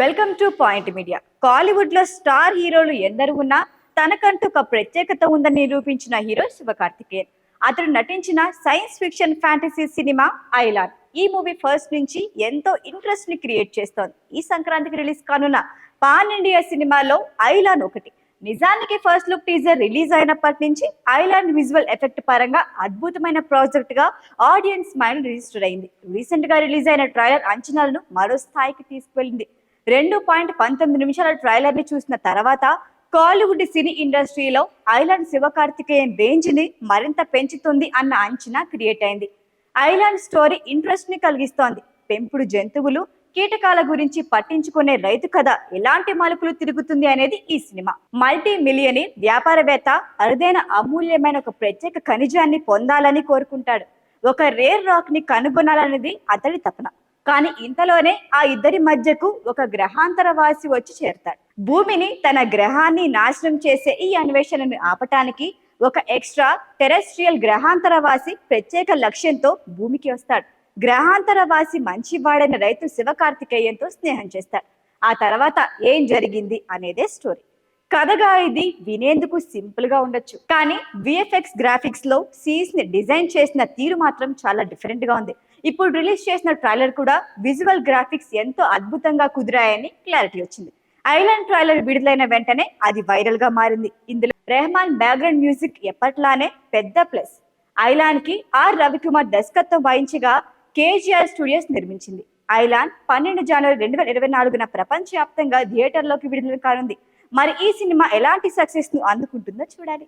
Welcome to point media. Kollywood లో star హీరోలు ఎందరు ఉన్నా తనకంటూ ఒక ప్రత్యేకత ఉందని నిరూపించిన హీరో శివకార్తికేయన్. అతడు నటించిన science fiction fantasy cinema Ayalaan. ఈ మూవీ ఫస్ట్ నుంచి ఎంతో ఇంట్రెస్ట్ ని క్రియేట్ చేస్తోంది. ఈ సంక్రాంతికి రిలీజ్ కానున్న పాన్ ఇండియా సినిమాలో ఐలాన్ ఒకటి. నిజానికి ఫస్ట్ లుక్ టీజర్ రిలీజ్ అయినప్పటి నుంచి ఐలాండ్ విజువల్ ఎఫెక్ట్ పరంగా అద్భుతమైన ప్రాజెక్ట్ గా ఆడియన్స్ మైండ్ రిజిస్టర్ అయింది. రీసెంట్ గా రిలీజ్ అయిన ట్రైలర్ అంచనాలను మరో స్థాయికి తీసుకువెళ్ళింది. 2.19 నిమిషాల ట్రైలర్ ని చూసిన తర్వాత కాలీవుడ్ సినీ ఇండస్ట్రీలో ఐలాండ్ శివకార్తికేయన్ రేంజ్ ని మరింత పెంచుతుంది అన్న అంచనా క్రియేట్ అయింది. ఐలాండ్ స్టోరీ ఇంట్రెస్ట్ ని కలిగిస్తోంది. పెంపుడు జంతువులు, కీటకాల గురించి పట్టించుకునే రైతు కథ ఎలాంటి మలుపులు తిరుగుతుంది అనేది ఈ సినిమా. మల్టీ మిలియనీర్ వ్యాపారవేత్త అరుదైన అమూల్యమైన ఒక ప్రత్యేక ఖనిజాన్ని పొందాలని కోరుకుంటాడు. ఒక రేర్ రాక్ ని కనుగొనాలనేది అతడి తపన. కానీ ఇంతలోనే ఆ ఇద్దరి మధ్యకు ఒక గ్రహాంతరవాసి వచ్చి చేరతాడు. భూమిని, తన గ్రహాన్ని నాశనం చేసే ఈ అన్వేషణను ఆపటానికి ఒక ఎక్స్ట్రా టెరెస్ట్రియల్ గ్రహాంతరవాసి ప్రత్యేక లక్ష్యంతో భూమికి వస్తాడు. గ్రహాంతరవాసి మంచివాడైన రైతు శివకార్తికేయన్తో స్నేహం చేస్తాడు. ఆ తర్వాత ఏం జరిగింది అనేదే స్టోరీ. కథగా ఇది వినేందుకు సింపుల్ గా ఉండొచ్చు, కానీ విఎఫ్ఎక్స్ గ్రాఫిక్స్ లో సీన్స్ ని డిజైన్ చేసిన తీరు మాత్రం చాలా డిఫరెంట్ గా ఉంది. ఇప్పుడు రిలీజ్ చేసిన ట్రైలర్ కూడా విజువల్ గ్రాఫిక్స్ ఎంతో అద్భుతంగా కుదిరాయని క్లారిటీ వచ్చింది. ఐలాండ్ ట్రైలర్ విడుదలైన వెంటనే అది వైరల్ గా మారింది. ఇందులో రెహమాన్ బ్యాక్గ్రౌండ్ మ్యూజిక్ ఎప్పట్లానే పెద్ద ప్లస్. ఐలాండ్ కి ఆర్ రవికుమార్ దర్శకత్వం వహించగా కేజీఆర్ స్టూడియోస్ నిర్మించింది. ఐలాండ్ 12 జనవరి 2024 ప్రపంచవ్యాప్తంగా థియేటర్లోకి విడుదల కానుంది. మరి ఈ సినిమా ఎలాంటి సక్సెస్ ను అందుకుంటుందో చూడాలి.